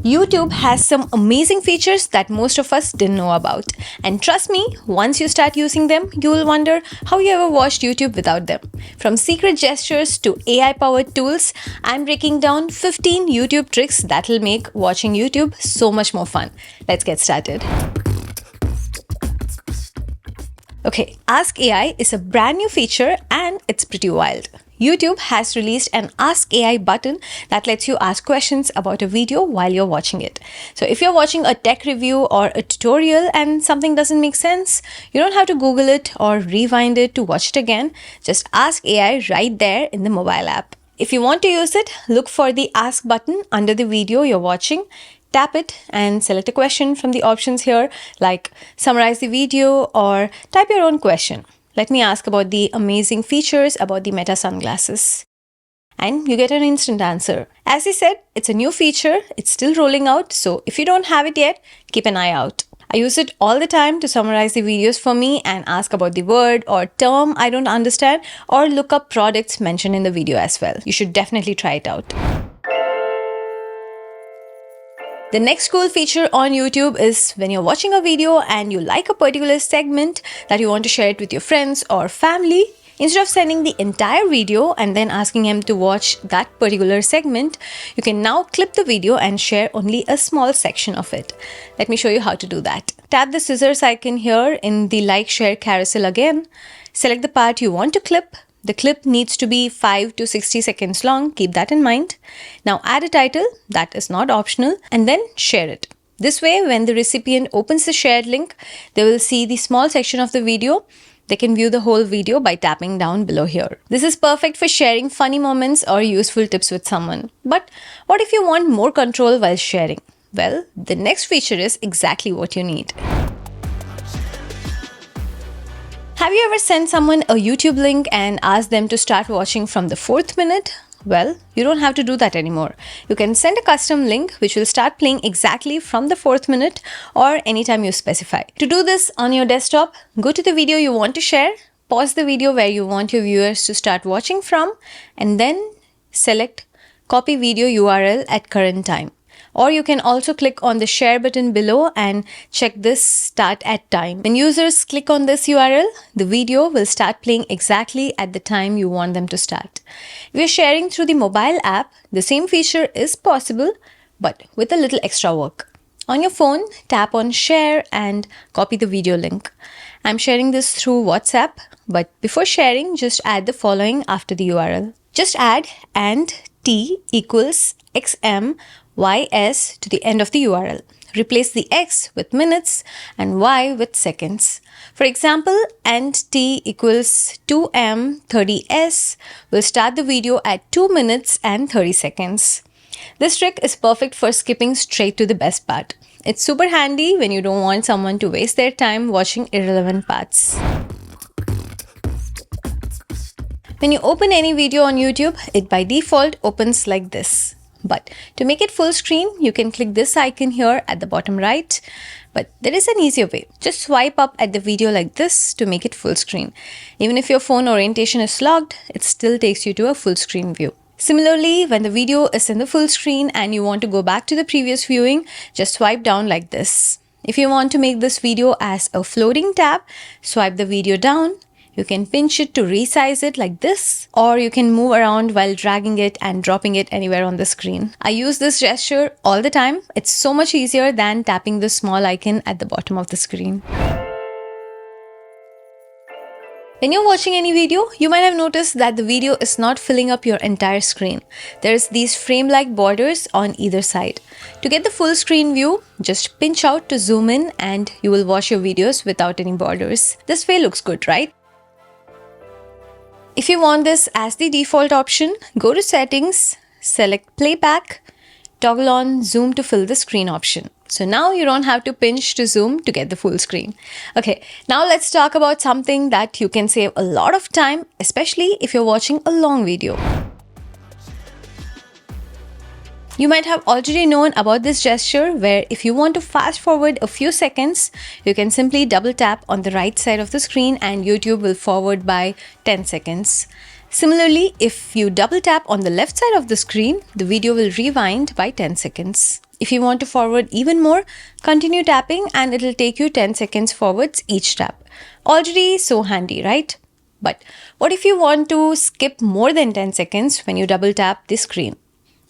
YouTube has some amazing features that most of us didn't know about. And trust me, once you start using them, you will wonder how you ever watched YouTube without them. From secret gestures to AI-powered tools, I'm breaking down 15 YouTube tricks that'll make watching YouTube so much more fun. Let's get started. Okay, Ask AI is a brand new feature and it's pretty wild. YouTube has released an Ask AI button that lets you ask questions about a video while you're watching it. So if you're watching a tech review or a tutorial and something doesn't make sense, you don't have to Google it or rewind it to watch it again. Just ask AI right there in the mobile app. If you want to use it, look for the Ask button under the video you're watching. Tap it and select a question from the options here, like summarize the video or type your own question. Let me ask about the amazing features about the Meta sunglasses. And you get an instant answer. As I said, it's a new feature, it's still rolling out, so if you don't have it yet, keep an eye out. I use it all the time to summarize the videos for me and ask about the word or term I don't understand or look up products mentioned in the video as well. You should definitely try it out. The next cool feature on YouTube is when you're watching a video and you like a particular segment that you want to share it with your friends or family, instead of sending the entire video and then asking them to watch that particular segment, you can now clip the video and share only a small section of it. Let me show you how to do that. Tap the scissors icon here in the like share carousel again. Select the part you want to clip. The clip needs to be 5 to 60 seconds long, keep that in mind. Now add a title, that is not optional, and then share it. This way, when the recipient opens the shared link, they will see the small section of the video. They can view the whole video by tapping down below here. This is perfect for sharing funny moments or useful tips with someone. But what if you want more control while sharing? Well, the next feature is exactly what you need. Have you ever sent someone a YouTube link and asked them to start watching from the 4th minute? Well, you don't have to do that anymore. You can send a custom link which will start playing exactly from the 4th minute or anytime you specify. To do this on your desktop, go to the video you want to share, pause the video where you want your viewers to start watching from, and then select Copy Video URL at current time. Or you can also click on the share button below and check this start at time. When users click on this URL, the video will start playing exactly at the time you want them to start. If you're sharing through the mobile app, the same feature is possible, but with a little extra work. On your phone, tap on share and copy the video link. I'm sharing this through WhatsApp, but before sharing, just add the following after the URL. Just add and t equals xm ys to the end of the URL. Replace the x with minutes and y with seconds. For example, and t equals 2m30s will start the video at 2 minutes and 30 seconds. This trick is perfect for skipping straight to the best part. It's super handy when you don't want someone to waste their time watching irrelevant parts. When you open any video on YouTube, it by default opens like this. But to make it full screen, you can click this icon here at the bottom right. But there is an easier way. Just swipe up at the video like this to make it full screen. Even if your phone orientation is locked, it still takes you to a full screen view. Similarly, when the video is in the full screen and you want to go back to the previous viewing, just swipe down like this. If you want to make this video as a floating tab, swipe the video down. You can pinch it to resize it like this, or you can move around while dragging it and dropping it anywhere on the screen. I use this gesture all the time. It's so much easier than tapping the small icon at the bottom of the screen. When you're watching any video, you might have noticed that the video is not filling up your entire screen. There's these frame-like borders on either side. To get the full screen view, just pinch out to zoom in and you will watch your videos without any borders. This way looks good, right? If you want this as the default option, go to Settings, select Playback, toggle on Zoom to fill the screen option. So now you don't have to pinch to zoom to get the full screen. Okay, now let's talk about something that you can save a lot of time, especially if you're watching a long video. You might have already known about this gesture where if you want to fast forward a few seconds, you can simply double tap on the right side of the screen and YouTube will forward by 10 seconds. Similarly, if you double tap on the left side of the screen, the video will rewind by 10 seconds. If you want to forward even more, continue tapping and it'll take you 10 seconds forwards each tap. Already so handy, right? But what if you want to skip more than 10 seconds when you double tap the screen?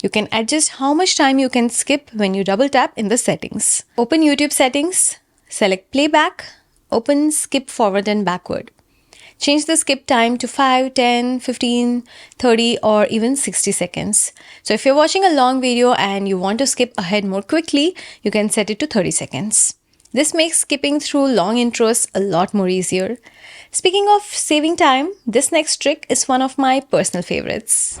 You can adjust how much time you can skip when you double tap in the settings. Open YouTube settings, select Playback, open skip forward and backward. Change the skip time to 5, 10, 15, 30 or even 60 seconds. So if you're watching a long video and you want to skip ahead more quickly, you can set it to 30 seconds. This makes skipping through long intros a lot more easier. Speaking of saving time, this next trick is one of my personal favorites.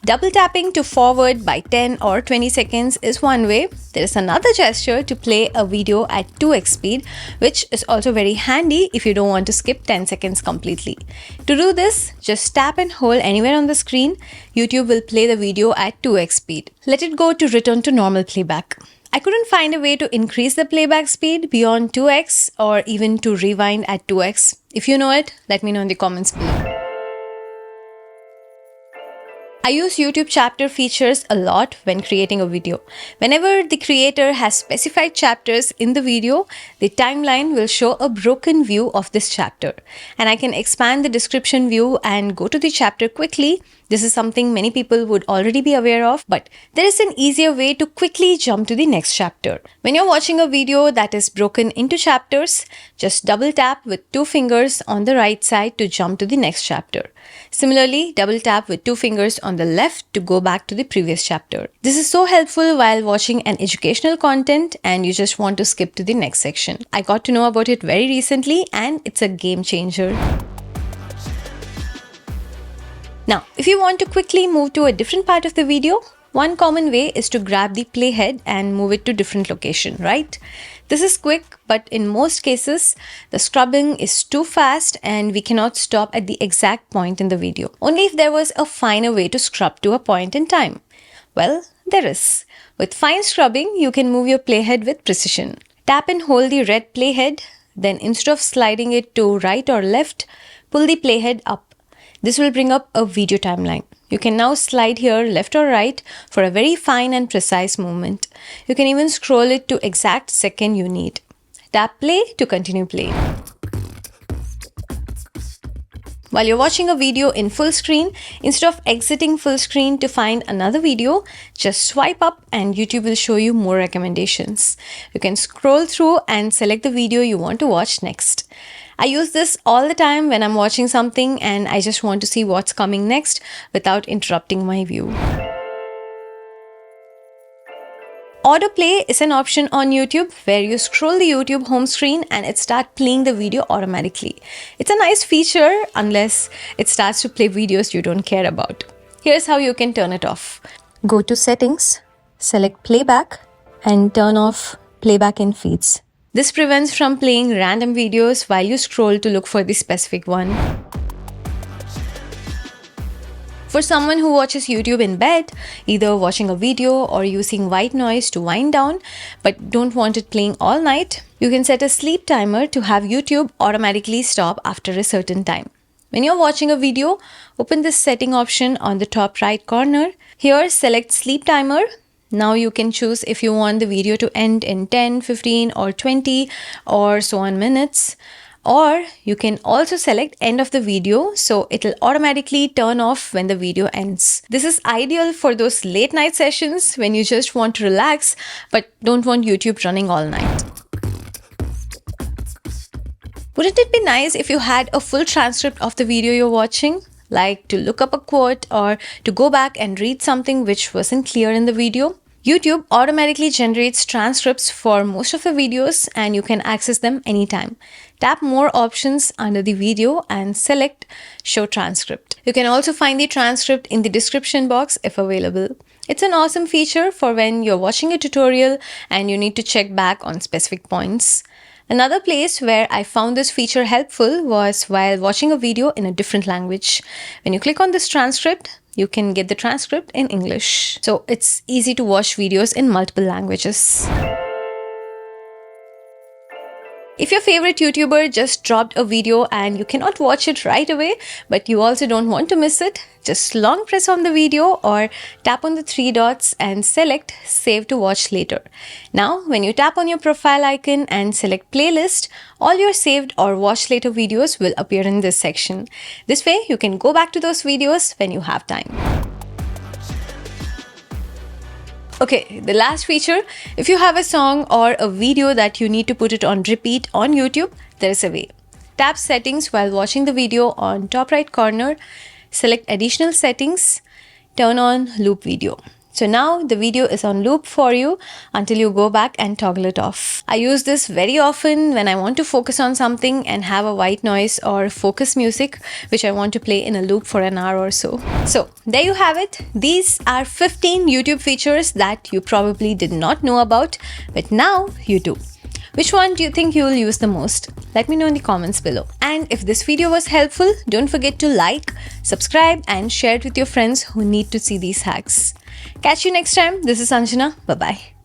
Double tapping to forward by 10 or 20 seconds is one way. There is another gesture to play a video at 2x speed, which is also very handy if you don't want to skip 10 seconds completely. To do this, just tap and hold anywhere on the screen. YouTube will play the video at 2x speed. Let it go to return to normal playback. I couldn't find a way to increase the playback speed beyond 2x or even to rewind at 2x. If you know it, let me know in the comments below. I use YouTube chapter features a lot when creating a video. Whenever the creator has specified chapters in the video, the timeline will show a broken view of this chapter. And I can expand the description view and go to the chapter quickly. This is something many people would already be aware of, but there is an easier way to quickly jump to the next chapter. When you're watching a video that is broken into chapters, just double tap with 2 fingers on the right side to jump to the next chapter. Similarly, double tap with 2 fingers on the left to go back to the previous chapter. This is so helpful while watching an educational content and you just want to skip to the next section. I got to know about it very recently and it's a game changer. Now, if you want to quickly move to a different part of the video, one common way is to grab the playhead and move it to different location, right? This is quick, but in most cases, the scrubbing is too fast and we cannot stop at the exact point in the video. Only if there was a finer way to scrub to a point in time. Well, there is. With fine scrubbing, you can move your playhead with precision. Tap and hold the red playhead, then instead of sliding it to right or left, pull the playhead up. This will bring up a video timeline. You can now slide here left or right for a very fine and precise movement. You can even scroll it to exact second you need. Tap play to continue playing. While you're watching a video in full screen, instead of exiting full screen to find another video, just swipe up and YouTube will show you more recommendations. You can scroll through and select the video you want to watch next. I use this all the time when I'm watching something and I just want to see what's coming next without interrupting my view. Autoplay is an option on YouTube where you scroll the YouTube home screen and it starts playing the video automatically. It's a nice feature unless it starts to play videos you don't care about. Here's how you can turn it off. Go to Settings, select Playback and turn off Playback in Feeds. This prevents from playing random videos while you scroll to look for the specific one. For someone who watches YouTube in bed, either watching a video or using white noise to wind down, but don't want it playing all night, you can set a sleep timer to have YouTube automatically stop after a certain time. When you're watching a video, open this setting option on the top right corner. Here, select Sleep Timer. Now you can choose if you want the video to end in 10, 15 or 20 or so on minutes. Or you can also select end of the video so it'll automatically turn off when the video ends. This is ideal for those late night sessions when you just want to relax but don't want YouTube running all night. Wouldn't it be nice if you had a full transcript of the video you're watching? Like to look up a quote or to go back and read something which wasn't clear in the video? YouTube automatically generates transcripts for most of the videos and you can access them anytime. Tap more options under the video and select Show Transcript. You can also find the transcript in the description box if available. It's an awesome feature for when you're watching a tutorial and you need to check back on specific points. Another place where I found this feature helpful was while watching a video in a different language. When you click on this transcript, you can get the transcript in English. So it's easy to watch videos in multiple languages. If your favorite YouTuber just dropped a video and you cannot watch it right away, but you also don't want to miss it, just long press on the video or tap on the three dots and select Save to Watch Later. Now, when you tap on your profile icon and select Playlist, all your saved or watch later videos will appear in this section. This way, you can go back to those videos when you have time. Okay, the last feature, if you have a song or a video that you need to put it on repeat on YouTube, there is a way. Tap Settings while watching the video on top right corner, select Additional Settings, turn on Loop Video. So now the video is on loop for you until you go back and toggle it off. I use this very often when I want to focus on something and have a white noise or focus music which I want to play in a loop for an hour or so. So there you have it. These are 15 YouTube features that you probably did not know about, but now you do. Which one do you think you will use the most? Let me know in the comments below. And if this video was helpful, don't forget to like, subscribe and share it with your friends who need to see these hacks. Catch you next time. This is Anjana. Bye-bye.